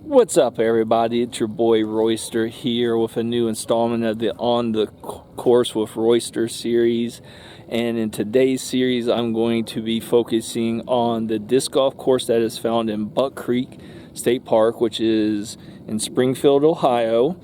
What's up, everybody? It's your boy Royster here with a new installment of the On the Course with Royster series. And in today's series, I'm going to be focusing on the disc golf course that is found in Buck Creek State Park, which is in Springfield, Ohio.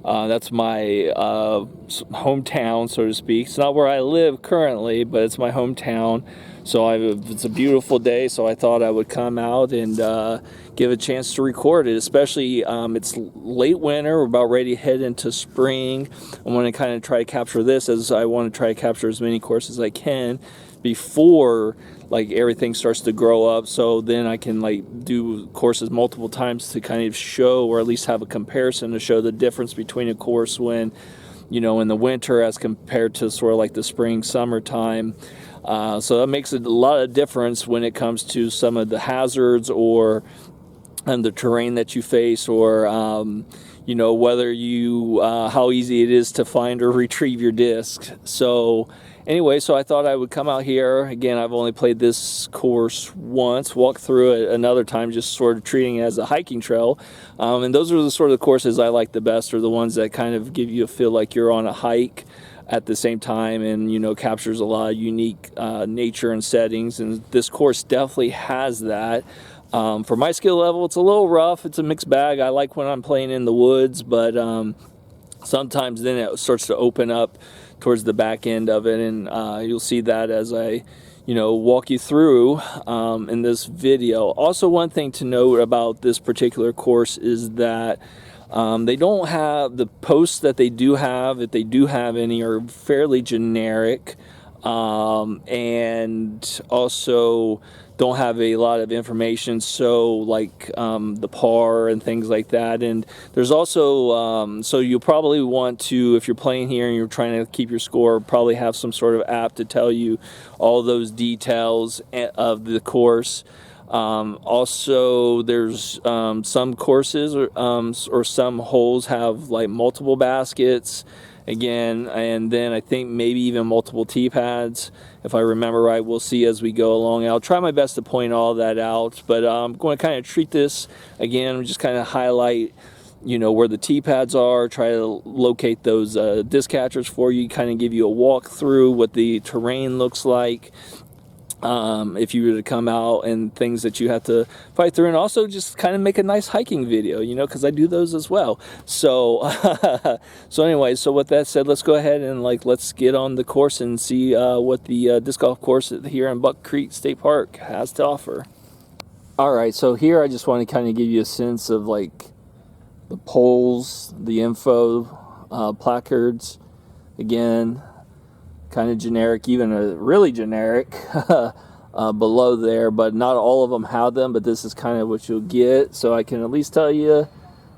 That's my hometown, so to speak. It's not where I live currently, but it's my hometown. So it's a beautiful day, so I thought I would come out and give a chance to record it, especially it's late winter. We're about ready to head into spring. I want to kind of try to capture this, as I want to try to capture as many courses as I can before like everything starts to grow up, so then I can like do courses multiple times to kind of show, or at least have a comparison to show the difference between a course when, you know, in the winter as compared to sort of like the spring, summertime. So that makes a lot of difference when it comes to some of the hazards or the terrain that you face, or you know, whether you how easy it is to find or retrieve your disc. So anyway, so I thought I would come out here. Again, I've only played this course once, walked through it another time, just sort of treating it as a hiking trail. And those are the sort of courses I like the best, are the ones that kind of give you a feel like you're on a hike at the same time, and, you know, captures a lot of unique nature and settings. And this course definitely has that. For my skill level, it's a little rough. It's a mixed bag. I like when I'm playing in the woods, but sometimes then it starts to open up towards the back end of it, and you'll see that as I, you know, walk you through in this video. Also, one thing to note about this particular course is that they don't have the posts that they do have, if they do have any, are fairly generic, and also don't have a lot of information, so like the par and things like that. And there's also so you'll probably want to, if you're playing here and you're trying to keep your score, probably have some sort of app to tell you all those details of the course. Also, there's some courses or some holes have like multiple baskets again, and then I think maybe even multiple tee pads, if I remember right. We'll see as we go along. I'll try my best to point all that out, but I'm going to kind of treat this again, just kind of highlight, you know, where the tee pads are, try to locate those disc catchers for you, kind of give you a walk through what the terrain looks like, if you were to come out, and things that you have to fight through, and also just kind of make a nice hiking video, you know, because I do those as well. So so anyway, so with that said, let's go ahead and let's get on the course and see what the disc golf course here in Buck Creek State Park has to offer. Alright, so here I just want to kind of give you a sense of like the poles, the info, placards. Again, kind of generic, even a really generic below there, but not all of them have them, but this is kind of what you'll get. So I can at least tell you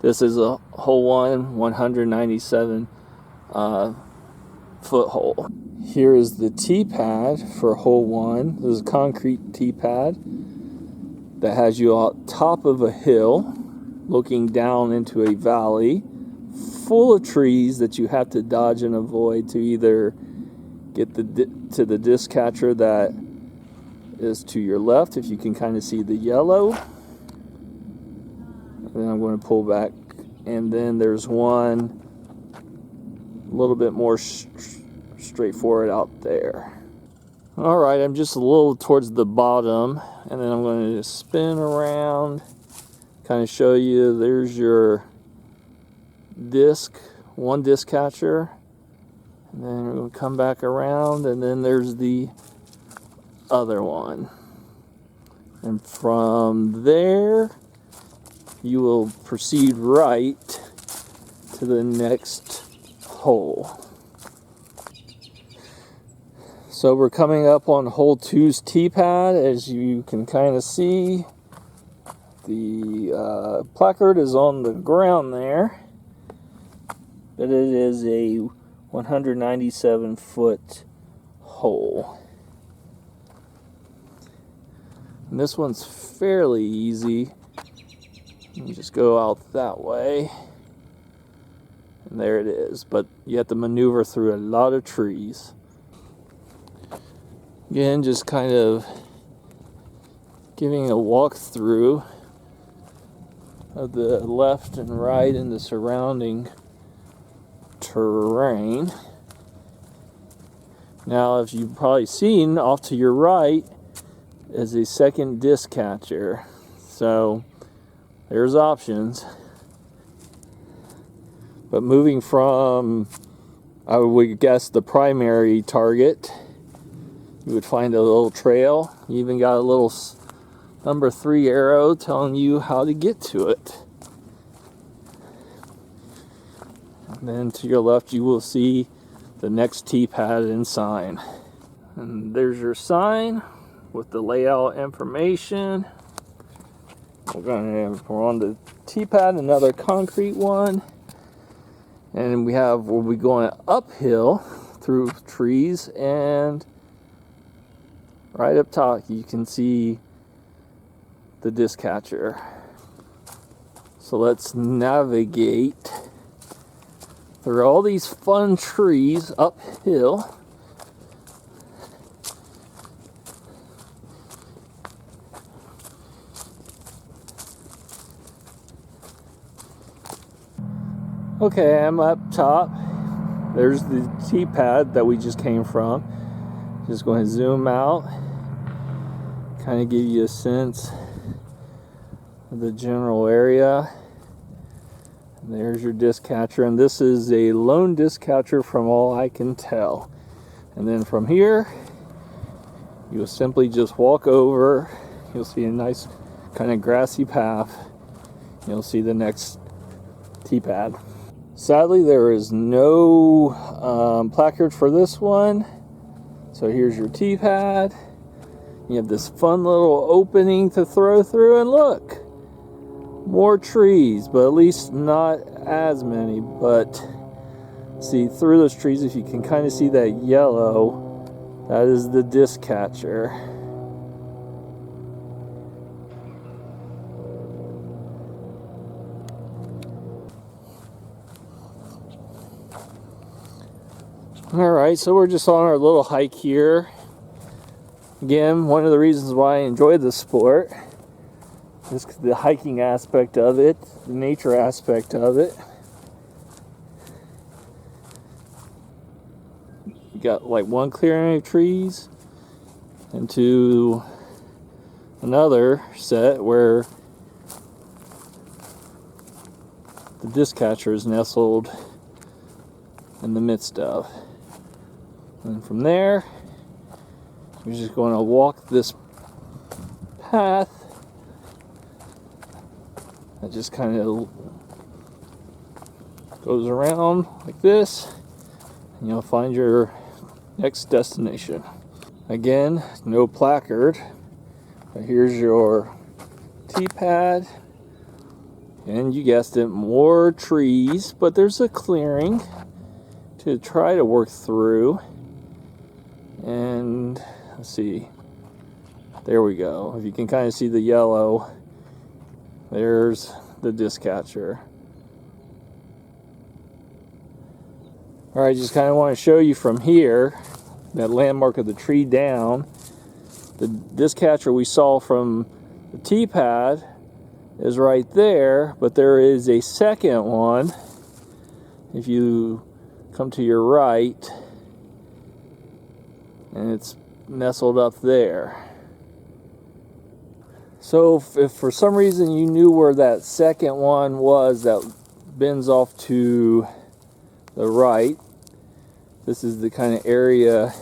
this is a hole 197 foot hole. Here is the tee pad for hole 1. This is a concrete tee pad that has you on top of a hill looking down into a valley full of trees that you have to dodge and avoid to either get to the disc catcher that is to your left, if you can kind of see the yellow. And then I'm going to pull back, and then there's one a little bit more straightforward out there. Alright, I'm just a little towards the bottom, and then I'm going to spin around, kind of show you. There's your disc, one disc catcher. And then we're going to come back around, and then there's the other one. And from there, you will proceed right to the next hole. So we're coming up on hole 2's tee pad. As you can kind of see, the placard is on the ground there, but it is a 197 foot hole. And this one's fairly easy. You just go out that way, and there it is. But you have to maneuver through a lot of trees. Again, just kind of giving a walkthrough of the left and right and the surrounding terrain. Now, as you've probably seen, off to your right is a second disc catcher. So there's options. But moving from, I would guess, the primary target, you would find a little trail. You even got a little number 3 arrow telling you how to get to it. And then to your left you will see the next T-pad and sign. And there's your sign with the layout information. We're on the T-pad, another concrete one. And we'll be going uphill through trees, and right up top you can see the disc catcher. So let's navigate through all these fun trees uphill. Okay, I'm up top. There's the T-pad that we just came from. Just going to zoom out, kind of give you a sense of the general area. And there's your disc catcher, and this is a lone disc catcher from all I can tell. And then from here, you'll simply just walk over. You'll see a nice kind of grassy path. You'll see the next T-pad. Sadly, there is no placard for this one. So here's your T-pad. You have this fun little opening to throw through, and look, more trees, but at least not as many. But see, through those trees, if you can kind of see that yellow, that is the disc catcher. Alright, so we're just on our little hike here. Again, one of the reasons why I enjoy this sport is the hiking aspect of it, the nature aspect of it. You got like one clearing of trees into another set where the disc catcher is nestled in the midst of. And from there, we're just going to walk this path that just kind of goes around like this, and you'll find your next destination. Again, no placard, but here's your T-pad, and you guessed it, more trees, but there's a clearing to try to work through. And let's see, there we go. If you can kind of see the yellow, there's the disc catcher. Alright, just kind of want to show you from here, that landmark of the tree down. The disc catcher we saw from the T-pad is right there, but there is a second one. If you come to your right, and it's nestled up there. So if for some reason you knew where that second one was that bends off to the right, this is the kind of area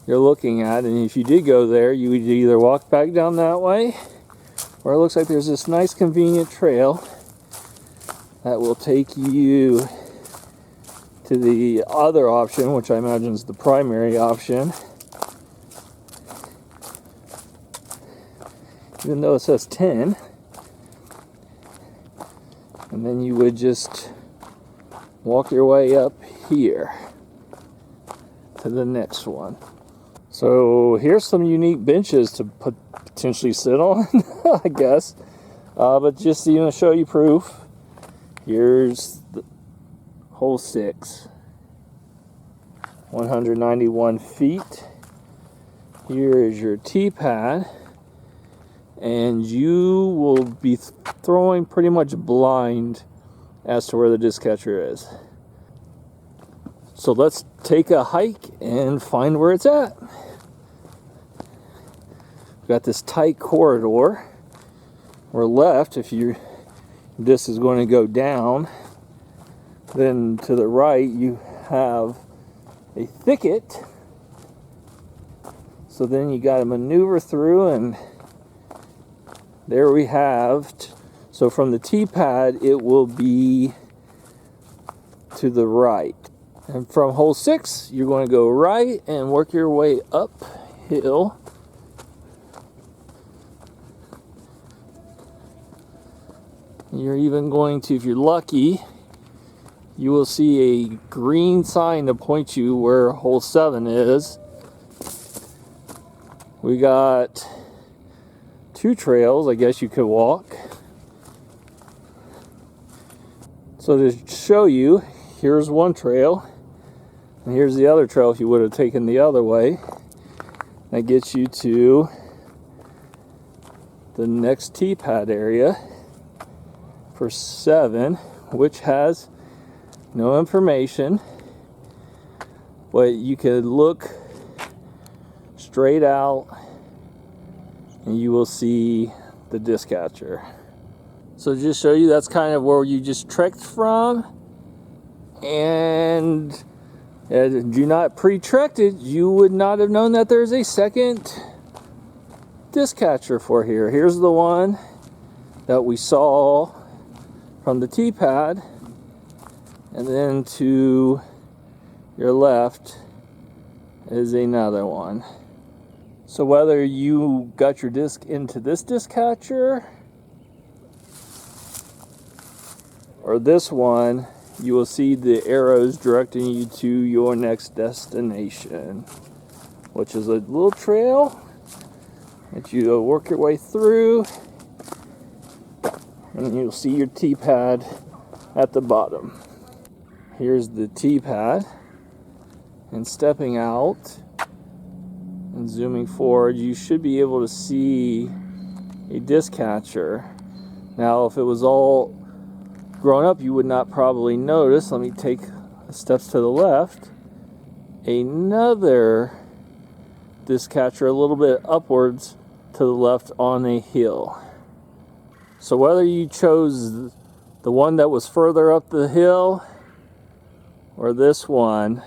you're looking at. And if you did go there, you would either walk back down that way, or it looks like there's this nice convenient trail that will take you to the other option, which I imagine is the primary option. Even though it says 10. And then you would just walk your way up here to the next one. So here's some unique benches to potentially sit on, I guess. But just to show you proof, here's the hole 6, 191 feet. Here is your T-pad, and you will be throwing pretty much blind as to where the disc catcher is. So let's take a hike and find where it's at. We've got this tight corridor. Where left, if your disc is going to go down, then to the right you have a thicket. So then you got to maneuver through, and there we have. So from the T-pad, it will be to the right. And from hole 6, you're going to go right and work your way uphill. You're even going to, if you're lucky, you will see a green sign to point you where hole 7 is. We got 2 trails, I guess you could walk. So to show you, here's one trail, and here's the other trail if you would have taken the other way. That gets you to the next T-pad area for 7, which has no information, but you could look straight out and you will see the disc catcher. So just show you, that's kind of where you just trekked from, and had you not pre-trekked it, you would not have known that there's a second disc catcher for here. Here's the one that we saw from the T-pad, and then to your left is another one. So whether you got your disc into this disc catcher or this one, you will see the arrows directing you to your next destination, which is a little trail that you work your way through, and you'll see your T-pad at the bottom. Here's the T-pad, and stepping out and zooming forward, you should be able to see a disc catcher. Now, if it was all grown up, you would not probably notice. Let me take steps to the left. Another disc catcher a little bit upwards to the left on a hill. So whether you chose the one that was further up the hill or this one,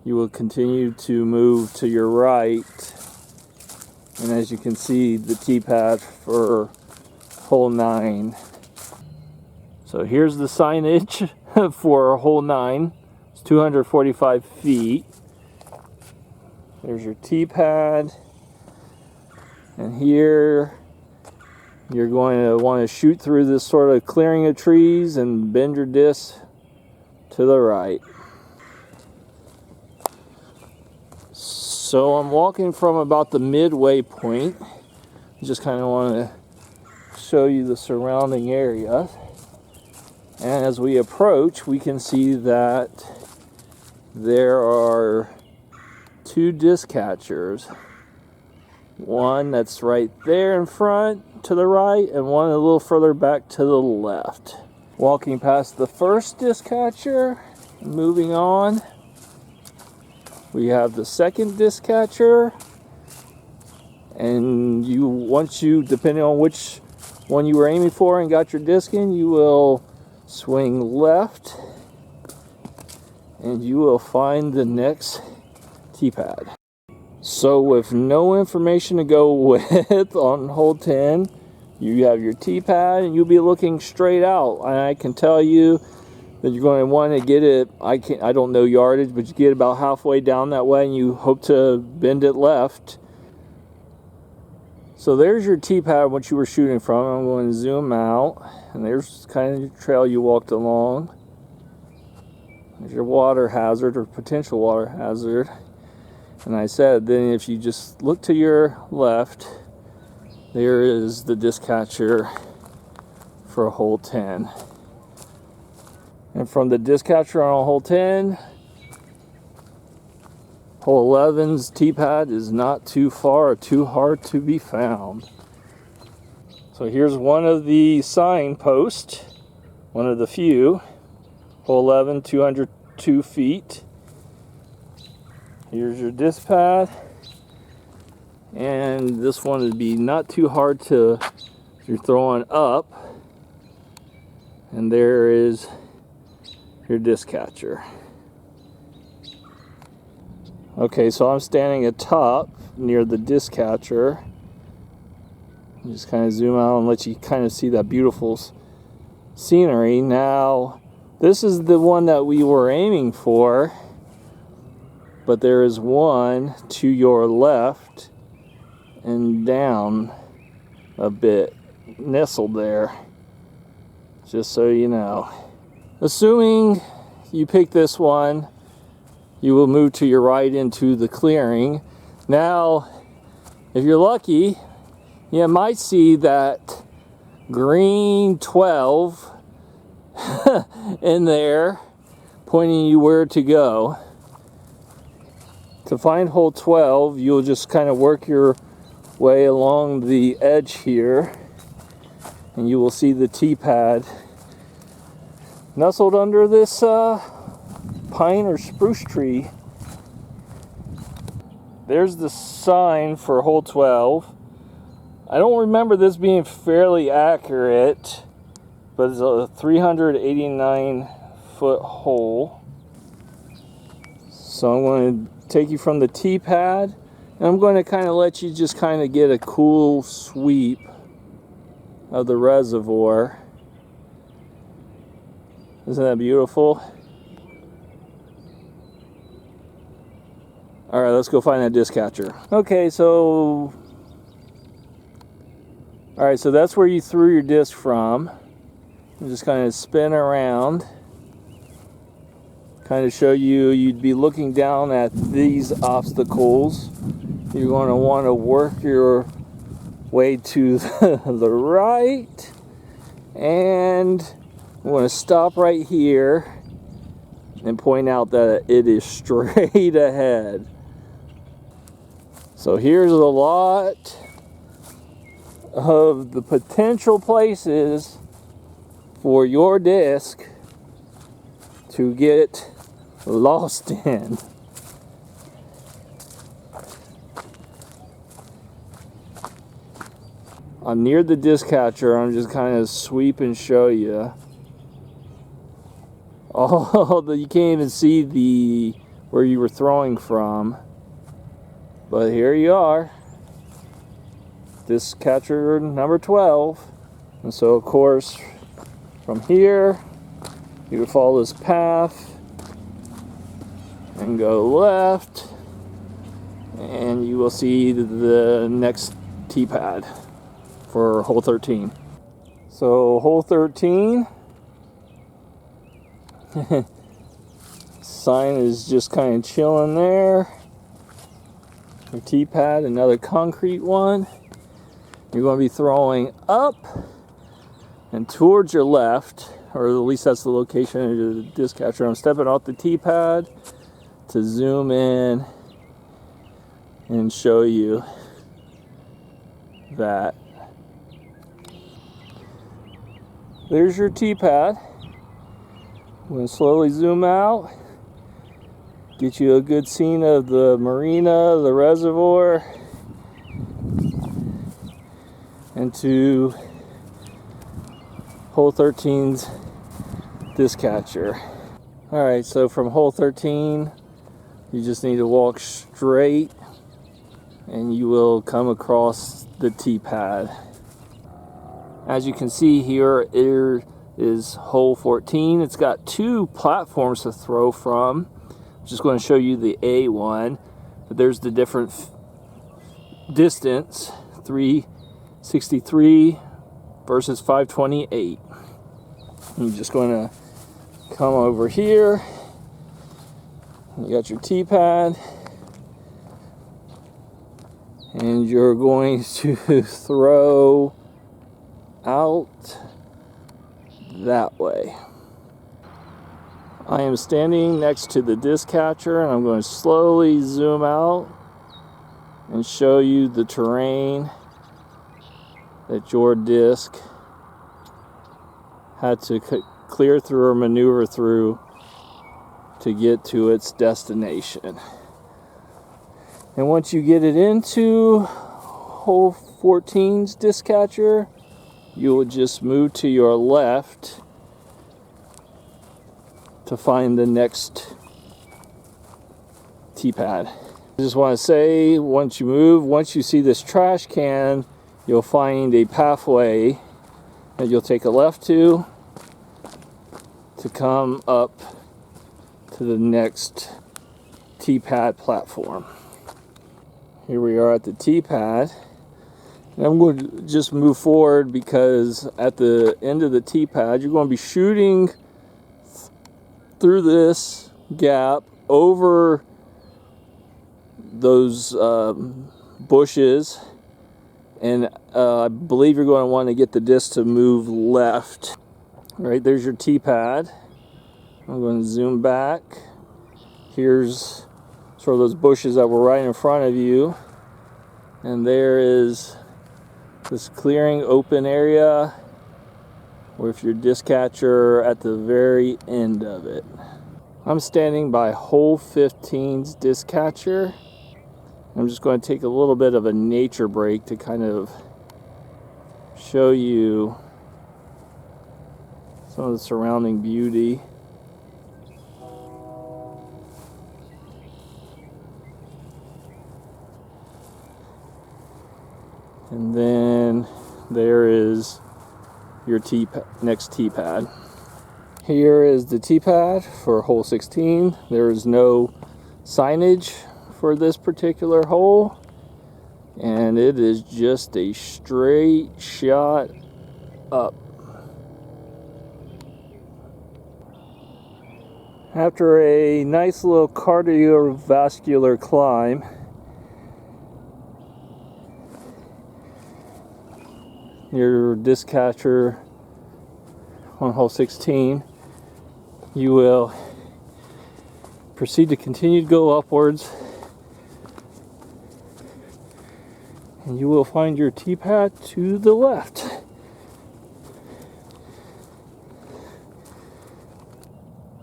you will continue to move to your right. And as you can see, the T-pad for hole 9. So here's the signage for hole 9. It's 245 feet. There's your T-pad. And here you're going to want to shoot through this sort of clearing of trees and bend your disc to the right. So I'm walking from about the midway point. Just kind of want to show you the surrounding area. And as we approach, we can see that there are 2 disc catchers. One that's right there in front to the right, and one a little further back to the left. Walking past the first disc catcher, moving on, we have the second disc catcher, and once you, depending on which one you were aiming for and got your disc in, you will swing left, and you will find the next T-pad. So with no information to go with on hole 10, you have your T-pad and you'll be looking straight out. And I can tell you that you're going to want to get it, I don't know yardage, but you get about halfway down that way and you hope to bend it left. So there's your T-pad, what you were shooting from. I'm going to zoom out, and there's kind of your trail you walked along. There's your water hazard or potential water hazard. And I said, then if you just look to your left, there is the disc catcher for hole 10. And from the disc catcher on hole 10, hole 11's T-pad is not too far or too hard to be found. So here's one of the signposts, one of the few. Hole 11, 202 feet. Here's your disc pad. And this one would be not too hard to, if you're throwing up. And there is your disc catcher. Okay, so I'm standing atop near the disc catcher. Just kind of zoom out and let you kind of see that beautiful scenery. Now, this is the one that we were aiming for, but there is one to your left and down a bit, nestled there, just so you know. Assuming you pick this one, you will move to your right into the clearing. Now, if you're lucky, you might see that green 12 in there, pointing you where to go. To find hole 12, you'll just kind of work your way along the edge here, and you will see the T-pad nestled under this pine or spruce tree. There's the sign for hole 12. I don't remember this being fairly accurate, but it's a 389 foot hole. So I'm going to take you from the T-pad, and I'm going to kind of let you just kind of get a cool sweep of the reservoir. Isn't that beautiful? All right, let's go find that disc catcher. Okay, so that's where you threw your disc from. You just kind of spin around. Kind of show you, you'd be looking down at these obstacles. You're going to want to work your way to the right. And I'm going to stop right here and point out that it is straight ahead. So here's a lot of the potential places for your disc to get lost in. I'm near the disc catcher. I'm just kind of sweep and show you. Although you can't even see where you were throwing from. But here you are. Disc catcher number 12. And so of course from here you would follow this path and go left, and you will see the next T-pad for hole 13. So hole 13, sign is just kind of chilling there. Your T-pad, another concrete one. You're going to be throwing up and towards your left, or at least that's the location of the disc catcher. I'm stepping off the T-pad to zoom in and show you that. There's your T-pad. I'm going to slowly zoom out, get you a good scene of the marina, the reservoir, and to hole 13's disc catcher. Alright, so from hole 13, you just need to walk straight and you will come across the T-pad. As you can see here is hole 14. It's got two platforms to throw from. I'm just going to show you the A one, but there's the different distance, 363 versus 528. You're just going to come over here. You got your T-pad, and you're going to throw out that way. I am standing next to the disc catcher, and I'm going to slowly zoom out and show you the terrain that your disc had to clear through or maneuver through to get to its destination. And once you get it into hole 14's disc catcher, you will just move to your left to find the next T-pad. I just want to say, once you see this trash can, you'll find a pathway that you'll take a left to come up to the next T-pad platform. Here we are at the T-pad. And I'm going to just move forward because at the end of the T-pad, you're going to be shooting through this gap over those bushes, and I believe you're going to want to get the disc to move left. All right, there's your T-pad. I'm going to zoom back. Here's sort of those bushes that were right in front of you, and there is this clearing open area with your disc catcher at the very end of it. I'm standing by hole 15's disc catcher. I'm just going to take a little bit of a nature break to kind of show you some of the surrounding beauty. And then there is your next T-pad. Here is the T-pad for hole 16. There is no signage for this particular hole, and it is just a straight shot up. After a nice little cardiovascular climb, your disc catcher on hole 16, you will proceed to continue to go upwards, and you will find your T-pad to the left.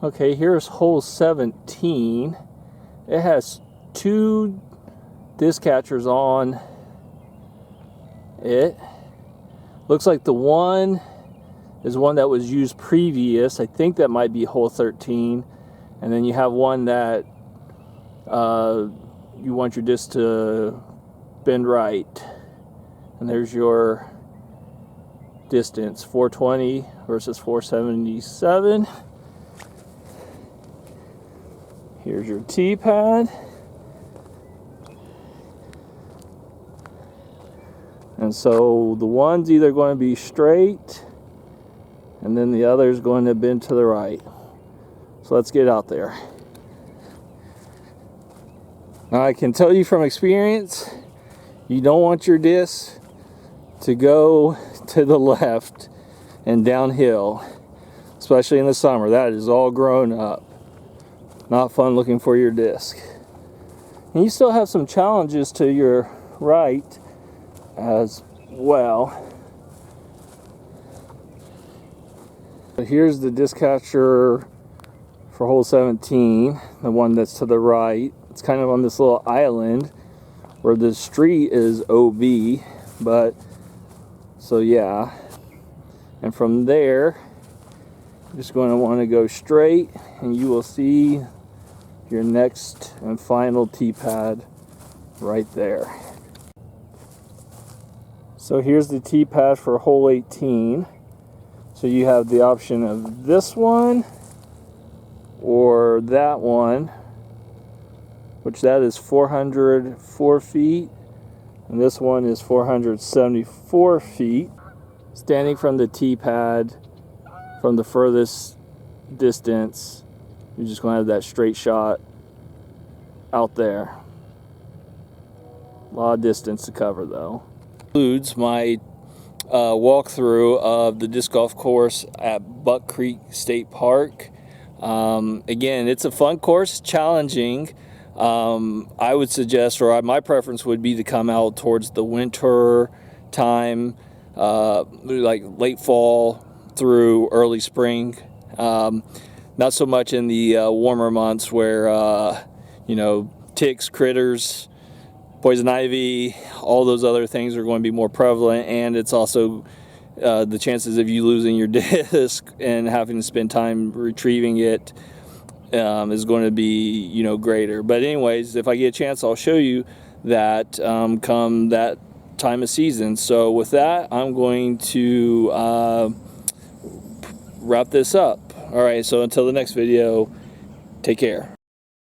Okay, here's hole 17. It has two disc catchers on it. Looks like the one is one that was used previous. I think that might be hole 13. And then you have one that you want your disc to bend right. And there's your distance, 420 versus 477. Here's your T-pad. And so the one's either going to be straight, and then the other is going to bend to the right. So let's get out there. Now I can tell you from experience, you don't want your disc to go to the left and downhill, especially in the summer. That is all grown up. Not fun looking for your disc. And you still have some challenges to your right as well. But here's the disc catcher for hole 17, the one that's to the right. It's kind of on this little island where the street is OB, but so yeah. And from there, you're just going to want to go straight, and you will see your next and final T-pad right there. So here's the T-pad for hole 18. So you have the option of this one or that one, which that is 404 feet, and this one is 474 feet. Standing from the T-pad from the furthest distance, you're just going to have that straight shot out there. A lot of distance to cover though. Includes my walkthrough of the disc golf course at Buck Creek State Park. Again, it's a fun course, challenging. I would suggest, or my preference would be to come out towards the winter time. like late fall through early spring. Not so much in the warmer months where ticks, critters, poison ivy, all those other things are going to be more prevalent, and it's also the chances of you losing your disc and having to spend time retrieving it is going to be greater. But anyways, if I get a chance, I'll show you that come that time of season. So with that, I'm going to wrap this up. All right, so until the next video, take care.